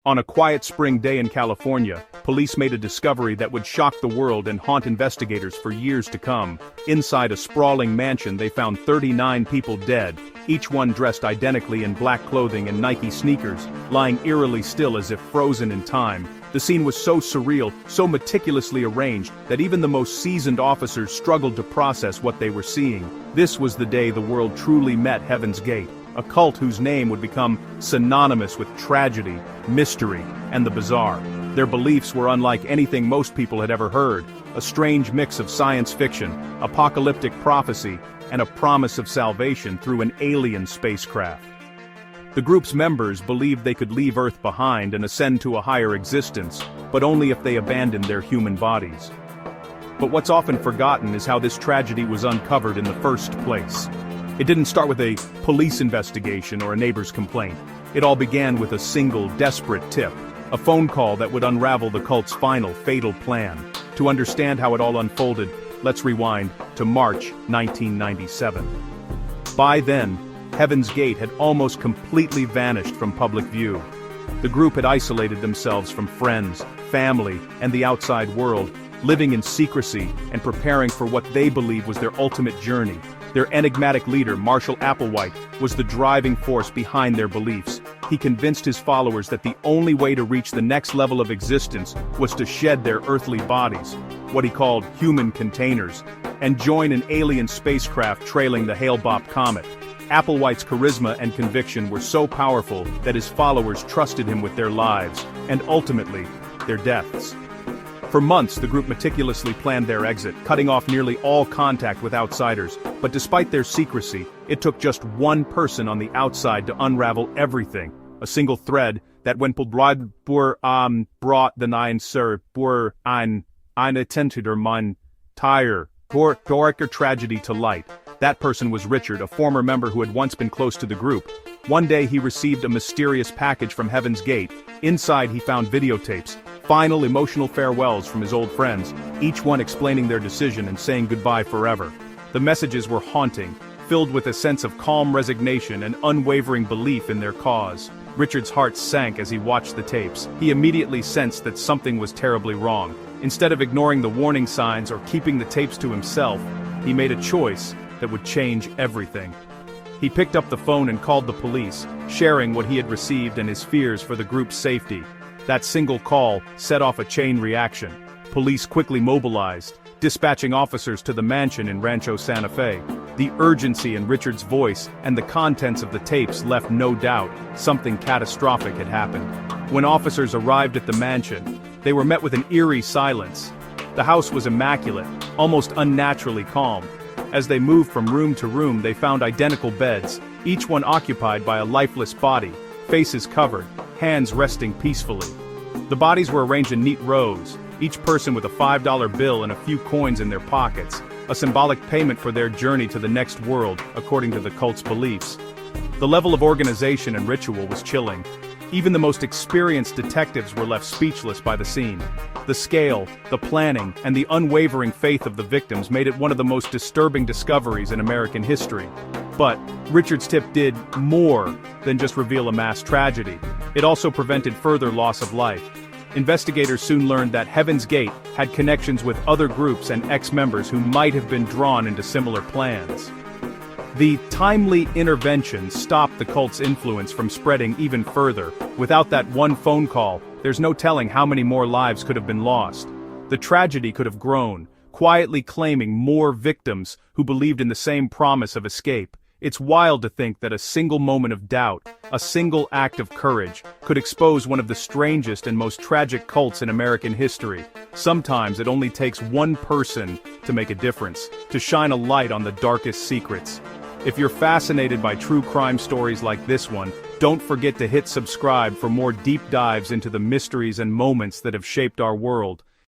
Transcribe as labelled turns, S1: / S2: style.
S1: On a quiet spring day in California, police made a discovery that would shock the world and haunt investigators for years to come. Inside a sprawling mansion, they found 39 people dead, each one dressed identically in black clothing and Nike sneakers, lying eerily still as if frozen in time. The scene was so surreal, so meticulously arranged, that even the most seasoned officers struggled to process what they were seeing. This was the day the world truly met Heaven's Gate, a cult whose name would become synonymous with tragedy, mystery, and the bizarre. Their beliefs were unlike anything most people had ever heard, a strange mix of science fiction, apocalyptic prophecy, and a promise of salvation through an alien spacecraft. The group's members believed they could leave Earth behind and ascend to a higher existence, but only if they abandoned their human bodies. But what's often forgotten is how this tragedy was uncovered in the first place. It didn't start with a police investigation or a neighbor's complaint. It all began with a single, desperate tip, a phone call that would unravel the cult's final, fatal plan. To understand how it all unfolded, let's rewind to March 1997. By then, Heaven's Gate had almost completely vanished from public view. The group had isolated themselves from friends, family, and the outside world, living in secrecy and preparing for what they believed was their ultimate journey. Their enigmatic leader, Marshal Applewhite, was the driving force behind their beliefs. He convinced his followers that the only way to reach the next level of existence was to shed their earthly bodies, what he called human containers, and join an alien spacecraft trailing the Hale-Bopp comet. Applewhite's charisma and conviction were so powerful that his followers trusted him with their lives, and ultimately, their deaths. For months, the group meticulously planned their exit, cutting off nearly all contact with outsiders. But despite their secrecy, it took just one person on the outside to unravel everything. A single thread that when pulled brought the nine sir eine Attenter man tire Doriker tragedy to light. That person was Richard, a former member who had once been close to the group. One day he received a mysterious package from Heaven's Gate. Inside he found videotapes, final emotional farewells from his old friends, each one explaining their decision and saying goodbye forever. The messages were haunting, filled with a sense of calm resignation and unwavering belief in their cause. Richard's heart sank as he watched the tapes. He immediately sensed that something was terribly wrong. Instead of ignoring the warning signs or keeping the tapes to himself, he made a choice that would change everything. He picked up the phone and called the police, sharing what he had received and his fears for the group's safety. That single call set off a chain reaction. Police quickly mobilized, dispatching officers to the mansion in Rancho Santa Fe. The urgency in Richard's voice and the contents of the tapes left no doubt something catastrophic had happened. When officers arrived at the mansion, they were met with an eerie silence. The house was immaculate, almost unnaturally calm. As they moved from room to room, they found identical beds, each one occupied by a lifeless body, faces covered, hands resting peacefully. The bodies were arranged in neat rows, each person with a $5 bill and a few coins in their pockets, a symbolic payment for their journey to the next world, according to the cult's beliefs. The level of organization and ritual was chilling. Even the most experienced detectives were left speechless by the scene. The scale, the planning, and the unwavering faith of the victims made it one of the most disturbing discoveries in American history. But Richard's tip did more than just reveal a mass tragedy. It also prevented further loss of life. Investigators soon learned that Heaven's Gate had connections with other groups and ex-members who might have been drawn into similar plans. The timely intervention stopped the cult's influence from spreading even further. Without that one phone call, there's no telling how many more lives could have been lost. The tragedy could have grown, quietly claiming more victims who believed in the same promise of escape. It's wild to think that a single moment of doubt, a single act of courage, could expose one of the strangest and most tragic cults in American history. Sometimes it only takes one person to make a difference, to shine a light on the darkest secrets. If you're fascinated by true crime stories like this one, don't forget to hit subscribe for more deep dives into the mysteries and moments that have shaped our world.